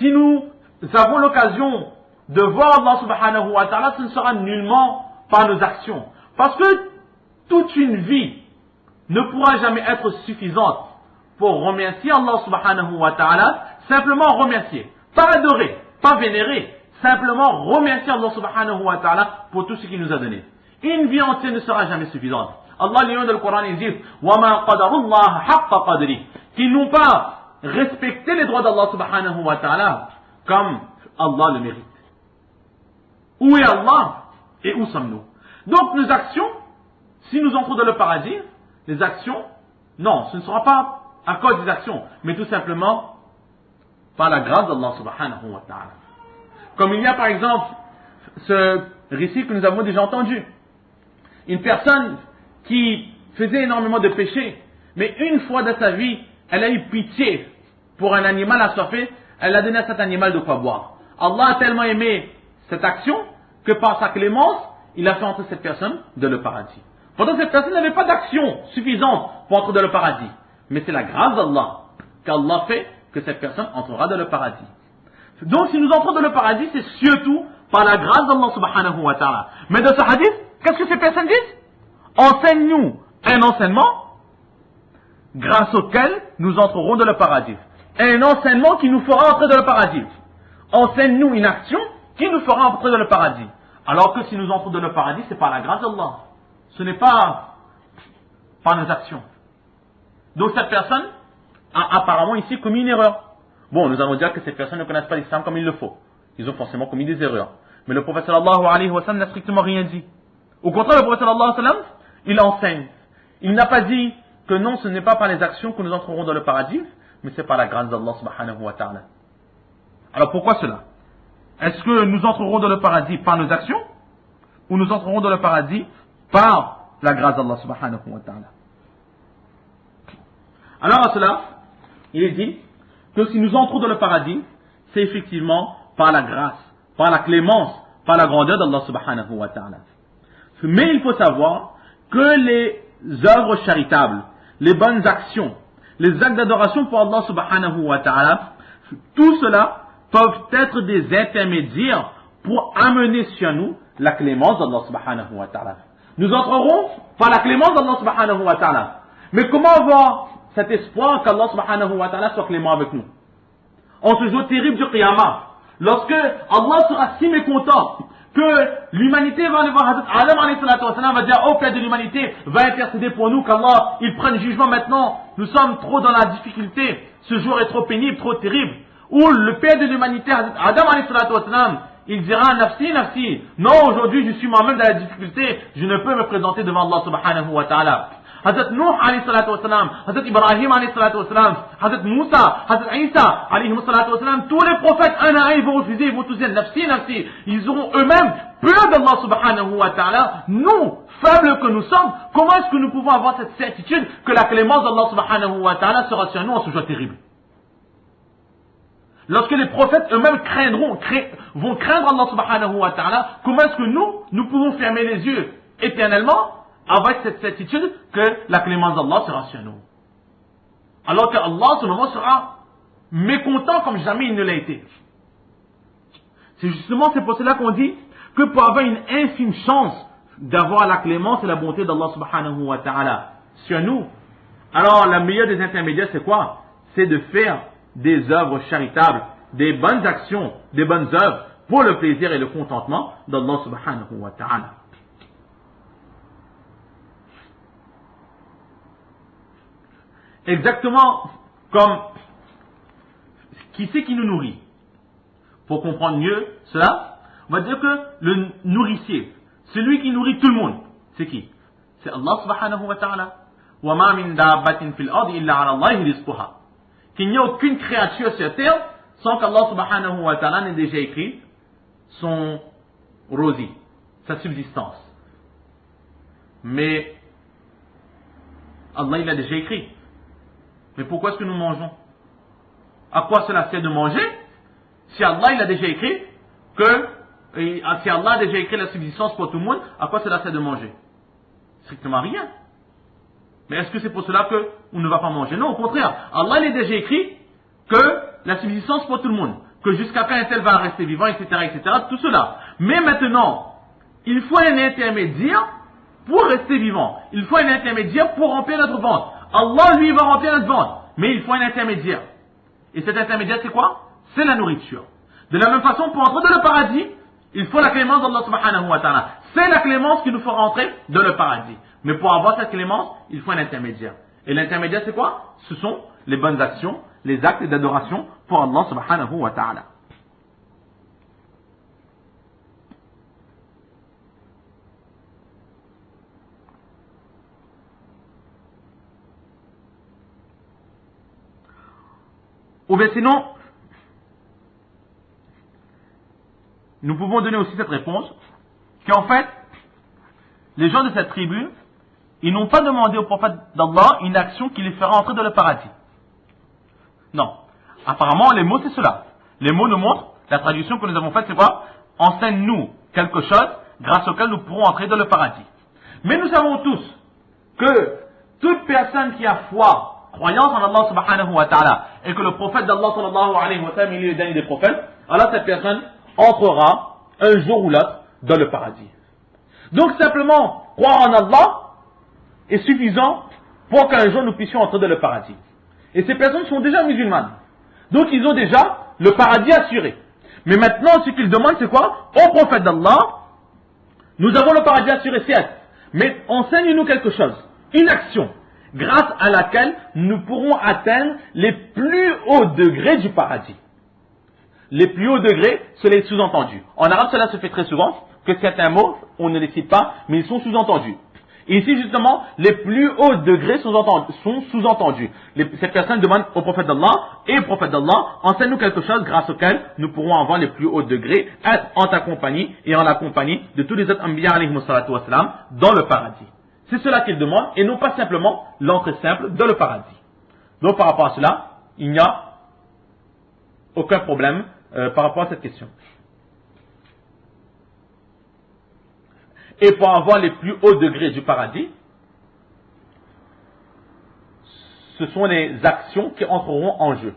si nous avons l'occasion de voir Allah subhanahu wa ta'ala, ce ne sera nullement par nos actions. Parce que toute une vie ne pourra jamais être suffisante pour remercier Allah subhanahu wa ta'ala, simplement remercier, pas adorer, pas vénérer, simplement remercier Allah subhanahu wa ta'ala pour tout ce qu'il nous a donné. Une vie entière ne sera jamais suffisante. Allah, le dans le Coran, il dit وَمَا قَدَرُ اللَّهَ حَقَّ قَدْرِهِ, qu'ils n'ont pas respecté les droits d'Allah subhanahu wa ta'ala comme Allah le mérite. Où est Allah et où sommes-nous? Donc nos actions, si nous entrons dans le paradis, les actions, non, ce ne sera pas à cause des actions, mais tout simplement par la grâce d'Allah subhanahu wa ta'ala. Comme il y a par exemple ce récit que nous avons déjà entendu. Une personne qui faisait énormément de péchés, mais une fois dans sa vie, elle a eu pitié pour un animal assoiffé, elle a donné à cet animal de quoi boire. Allah a tellement aimé cette action que par sa clémence, il a fait entrer cette personne dans le paradis. Pourtant, cette personne n'avait pas d'action suffisante pour entrer dans le paradis. Mais c'est la grâce d'Allah qu'Allah fait que cette personne entrera dans le paradis. Donc, si nous entrons dans le paradis, c'est surtout par la grâce d'Allah subhanahu wa ta'ala. Mais dans ce hadith, qu'est-ce que ces personnes disent? Enseigne-nous un enseignement grâce auquel nous entrerons dans le paradis. Un enseignement qui nous fera entrer dans le paradis. Enseigne-nous une action qui nous fera entrer dans le paradis. Alors que si nous entrons dans le paradis, c'est par la grâce d'Allah. Ce n'est pas par nos actions. Donc cette personne a apparemment ici commis une erreur. Bon, nous allons dire que ces personnes ne connaissent pas l'islam comme il le faut. Ils ont forcément commis des erreurs. Mais le prophète sallallahu alayhi wa sallam n'a strictement rien dit. Au contraire, le prophète sallallahu alayhi wa sallam, il enseigne. Il n'a pas dit que non, ce n'est pas par les actions que nous entrerons dans le paradis, mais c'est par la grâce d'Allah subhanahu wa ta'ala. Alors pourquoi cela? Est-ce que nous entrerons dans le paradis par nos actions, ou nous entrerons dans le paradis par la grâce d'Allah subhanahu wa ta'ala? Alors à cela, il est dit que si nous entrons dans le paradis, c'est effectivement par la grâce, par la clémence, par la grandeur d'Allah subhanahu wa ta'ala. Mais il faut savoir que les œuvres charitables, les bonnes actions, les actes d'adoration pour Allah subhanahu wa ta'ala, tout cela peuvent être des intermédiaires pour amener sur nous la clémence d'Allah subhanahu wa ta'ala. Nous entrerons par la clémence d'Allah subhanahu wa ta'ala. Mais comment avoir cet espoir qu'Allah subhanahu wa ta'ala soit clément avec nous? En ce jour terrible du Qiyamah, lorsque Allah sera si mécontent que l'humanité va aller voir Hazrat Adam alayhi salatu wa sallam, va dire au Père de l'humanité, va intercéder pour nous, qu'Allah il prenne jugement maintenant, nous sommes trop dans la difficulté, ce jour est trop pénible, trop terrible. Ou le Père de l'humanité, Hazrat Adam alayhi salatu wa sallam, il dira nafsi, nafsi, non, aujourd'hui je suis moi-même dans la difficulté, je ne peux me présenter devant Allah subhanahu wa ta'ala. Hazrat Nuh alayhi salatu wa salam, Hazrat Ibrahim alayhi salatu wa salam, Hazrat Moussa, Hazrat Isa alayhi salatu wa salam, tous les prophètes un à un ils vont refuser, ils vont tous dire nafsi, nafsi. Ils auront eux-mêmes peur d'Allah subhanahu wa ta'ala. Nous, faibles que nous sommes, comment est-ce que nous pouvons avoir cette certitude que la clémence d'Allah subhanahu wa ta'ala sera sur nous en ce jour terrible? Lorsque les prophètes eux-mêmes vont craindre Allah subhanahu wa ta'ala, comment est-ce que nous pouvons fermer les yeux éternellement avec cette certitude que la clémence d'Allah sera sur nous? Alors que Allah, ce moment, sera mécontent comme jamais il ne l'a été. C'est pour cela qu'on dit que pour avoir une infime chance d'avoir la clémence et la bonté d'Allah subhanahu wa ta'ala sur nous, alors la meilleure des intermédiaires c'est quoi? C'est de faire des œuvres charitables, des bonnes actions, des bonnes œuvres pour le plaisir et le contentement d'Allah subhanahu wa ta'ala. Exactement comme qui c'est qui nous nourrit? Pour comprendre mieux cela, on va dire que le nourricier, celui qui nourrit tout le monde, c'est qui? C'est Allah subhanahu wa ta'ala. وَمَا مِن دَابَّةٍ فِي الْأَرْضِ إِلَّا عَلَى اللَّهِ رِزْقُهَا. Qu'il n'y a aucune créature sur terre sans qu'Allah subhanahu wa ta'ala n'ait déjà écrit son rosier, sa subsistance. Mais Allah il a déjà écrit. Mais pourquoi est-ce que nous mangeons? À quoi cela sert de manger? Si Allah il a déjà écrit si Allah a déjà écrit la subsistance pour tout le monde, à quoi cela sert de manger? Strictement rien. Mais est-ce que c'est pour cela qu'on ne va pas manger? Non, au contraire. Allah il a déjà écrit que la subsistance pour tout le monde. que jusqu'à quand un tel va rester vivant, etc., etc., tout cela. Mais maintenant, il faut un intermédiaire pour rester vivant. Il faut un intermédiaire pour remplir notre ventre. Allah, lui, va remplir notre ventre. Mais il faut un intermédiaire. Et cet intermédiaire, c'est quoi? C'est la nourriture. De la même façon, pour entrer dans le paradis, il faut la clémence d'Allah subhanahu wa ta'ala. C'est la clémence qui nous fera entrer dans le paradis. Mais pour avoir cette clémence, il faut un intermédiaire. Et l'intermédiaire, c'est quoi? Ce sont les bonnes actions, les actes d'adoration pour Allah subhanahu wa ta'ala. Ou bien sinon, nous pouvons donner aussi cette réponse, qu'en fait, les gens de cette tribu, ils n'ont pas demandé au prophète d'Allah une action qui les fera entrer dans le paradis. Non. Apparemment, les mots, c'est cela. Les mots nous montrent, la traduction que nous avons faite, c'est quoi? Enseigne-nous quelque chose grâce auquel nous pourrons entrer dans le paradis. Mais nous savons tous que toute personne qui a foi, croyance en Allah subhanahu wa ta'ala, et que le prophète d'Allah sallallahu alayhi wa sallam, il est le dernier des prophètes, alors cette personne entrera un jour ou l'autre dans le paradis. Donc simplement, croire en Allah est suffisant pour qu'un jour nous puissions entrer dans le paradis. Et ces personnes sont déjà musulmanes. Donc ils ont déjà le paradis assuré. Mais maintenant, ce qu'ils demandent, c'est quoi? Au prophète d'Allah, nous avons le paradis assuré, certes, mais enseigne-nous quelque chose, une action, grâce à laquelle nous pourrons atteindre les plus hauts degrés du paradis. Les plus hauts degrés, c'est les sous-entendus. En arabe, cela se fait très souvent, que certains mots, on ne les cite pas, mais ils sont sous-entendus. Et ici, justement, les plus hauts degrés sont sous-entendus. Ces personnes demandent au prophète d'Allah, et au prophète d'Allah, enseigne-nous quelque chose grâce auquel nous pourrons avoir les plus hauts degrés en ta compagnie et en la compagnie de tous les autres Anbiya alayhimu salatu wassalam dans le paradis. C'est cela qu'ils demandent, et non pas simplement l'entrée simple dans le paradis. Donc par rapport à cela, il n'y a aucun problème par rapport à cette question. Et pour avoir les plus hauts degrés du paradis, ce sont les actions qui entreront en jeu.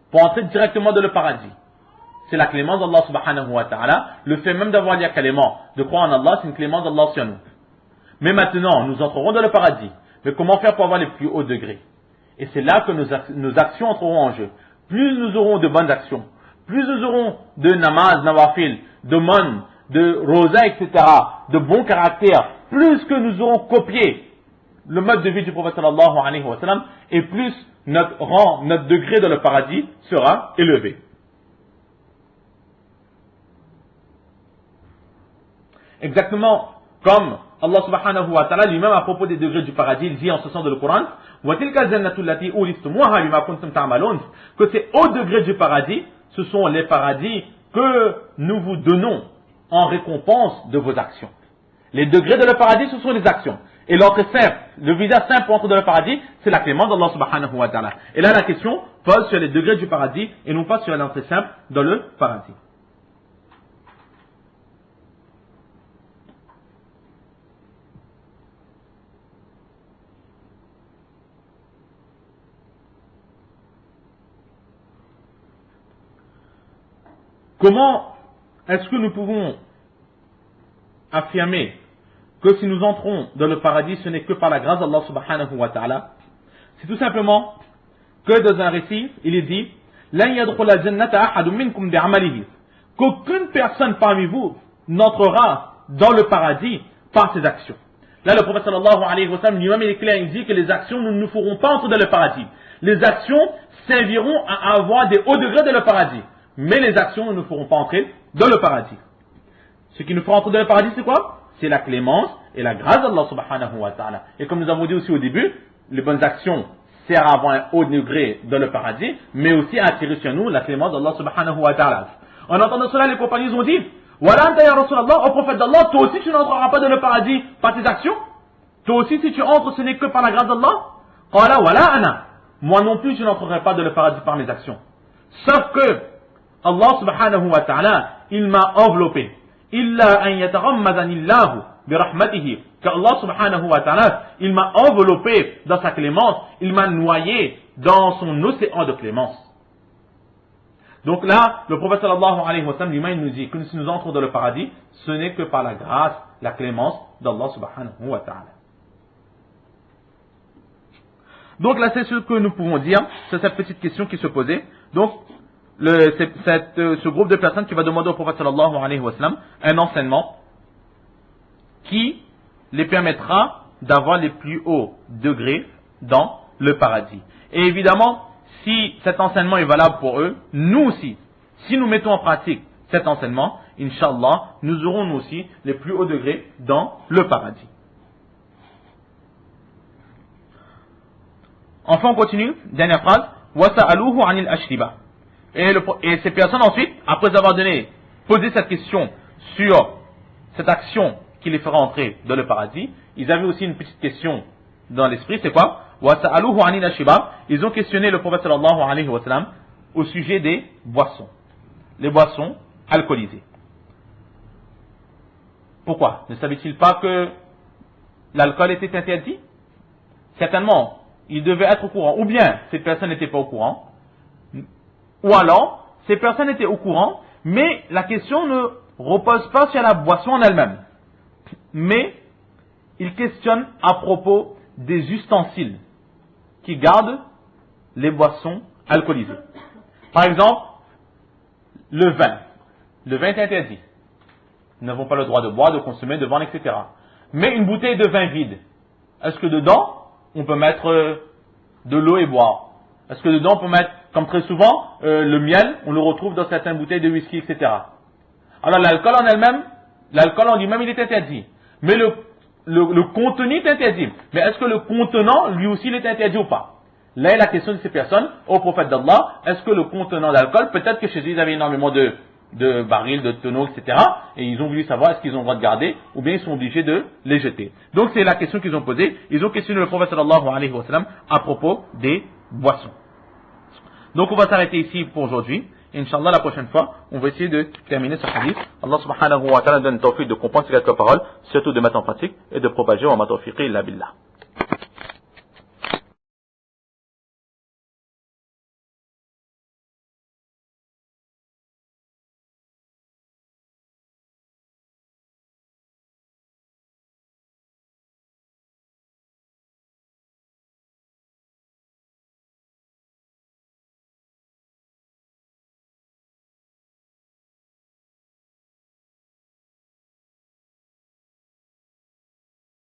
Pour entrer directement dans le paradis, c'est la clémence d'Allah subhanahu wa ta'ala. Le fait même d'avoir dit clément, de croire en Allah, c'est une clémence d'Allah sur nous. Mais maintenant, nous entrerons dans le paradis. Mais comment faire pour avoir les plus hauts degrés? Et c'est là que nos actions entreront en jeu. Plus nous aurons de bonnes actions, plus nous aurons de namaz, nawafil, de mon, de rosa, etc., de bons caractères, plus que nous aurons copié le mode de vie du prophète sallallahu alayhi wa sallam, et plus notre rang, notre degré dans le paradis sera élevé. Exactement comme Allah subhanahu wa ta'ala lui-même à propos des degrés du paradis, il dit en ce sens dans le Coran, que ces hauts degrés du paradis, ce sont les paradis que nous vous donnons en récompense de vos actions. Les degrés de le paradis, ce sont les actions. Et l'entrée simple, le visa simple pour entrer dans le paradis, c'est la clémence d'Allah subhanahu wa ta'ala. Et là, la question pose sur les degrés du paradis et non pas sur l'entrée simple dans le paradis. Comment est-ce que nous pouvons affirmer que si nous entrons dans le paradis, ce n'est que par la grâce d'Allah subhanahu wa ta'ala? C'est tout simplement que dans un récit, il est dit qu'aucune personne parmi vous n'entrera dans le paradis par ses actions. Là, le prophète sallallahu alayhi wa sallam lui-même, il est clair, il dit que les actions ne nous feront pas entrer dans le paradis. Les actions serviront à avoir des hauts degrés dans le paradis. Mais les actions ne nous feront pas entrer dans le paradis. Ce qui nous fera entrer dans le paradis, c'est quoi? C'est la clémence et la grâce d'Allah subhanahu wa ta'ala. Et comme nous avons dit aussi au début, les bonnes actions servent à avoir un haut degré dans le paradis, mais aussi à attirer sur nous la clémence d'Allah subhanahu wa ta'ala. En entendant cela, les compagnons ont dit, Voilà anta ya Rasulallah, au prophète d'Allah, toi aussi tu n'entreras pas dans le paradis par tes actions? Toi aussi si tu entres, ce n'est que par la grâce d'Allah? Qala wala ana. Moi non plus je n'entrerai pas dans le paradis par mes actions. Sauf que Allah subhanahu wa ta'ala, il m'a enveloppé. Illa an yataghammadanillahu bi rahmatihi. Qu'Allah subhanahu wa ta'ala, il m'a enveloppé dans sa clémence, il m'a noyé dans son océan de clémence. Donc là, le prophète sallallahu alayhi wa sallam lui-même nous dit que si nous entrons dans le paradis, ce n'est que par la grâce, la clémence d'Allah subhanahu wa ta'ala. Donc là, c'est ce que nous pouvons dire, c'est cette petite question qui se posait. Donc, ce groupe de personnes qui va demander au prophète sallallahu alayhi wa sallam un enseignement qui les permettra d'avoir les plus hauts degrés dans le paradis. Et évidemment, si cet enseignement est valable pour eux, nous aussi, si nous mettons en pratique cet enseignement, Inch'Allah, nous aurons nous aussi les plus hauts degrés dans le paradis. Enfin, on continue, dernière phrase, وَسَأَلُوهُ عَنِ الْأَشْرِبَةِ. Et ces personnes ensuite, après avoir posé cette question sur cette action qui les fera entrer dans le paradis, ils avaient aussi une petite question dans l'esprit, c'est quoi? وَسَأَلُوهُ عَنِ الْأَشْرِبَةِ. Ils ont questionné le prophète sallallahu alayhi wa sallam au sujet des boissons, les boissons alcoolisées. Pourquoi? Ne savait-il pas que l'alcool était interdit? Certainement, il devait être au courant. Ou bien, ces personnes n'étaient pas au courant. Ou alors, ces personnes étaient au courant, mais la question ne repose pas sur la boisson en elle-même. Mais, ils questionnent à propos des ustensiles qui gardent les boissons alcoolisées. Par exemple, le vin. Le vin est interdit. Nous n'avons pas le droit de boire, de consommer, de vendre, etc. Mais une bouteille de vin vide, est-ce que dedans, on peut mettre de l'eau et boire? Est-ce que dedans, on peut mettre, comme très souvent, le miel, on le retrouve dans certaines bouteilles de whisky, etc. Alors l'alcool en elle-même, l'alcool en lui-même, il est interdit. Mais le contenu est interdit. Mais est-ce que le contenant, lui aussi, il est interdit ou pas? Là est la question de ces personnes au prophète d'Allah. Est-ce que le contenant d'alcool, peut-être que chez eux, ils avaient énormément de barils, de tonneaux, etc. Et ils ont voulu savoir est-ce qu'ils ont le droit de garder ou bien ils sont obligés de les jeter. Donc c'est la question qu'ils ont posée. Ils ont questionné le prophète sallallahu alayhi wa sallam à propos des boissons. Donc on va s'arrêter ici pour aujourd'hui. Inch'Allah, la prochaine fois, on va essayer de terminer ce hadith. Allah subhanahu wa ta'ala donne tawfiq de comprendre ces quelques paroles, surtout de mettre en pratique et de propager wa ma tawfiqi illa billah.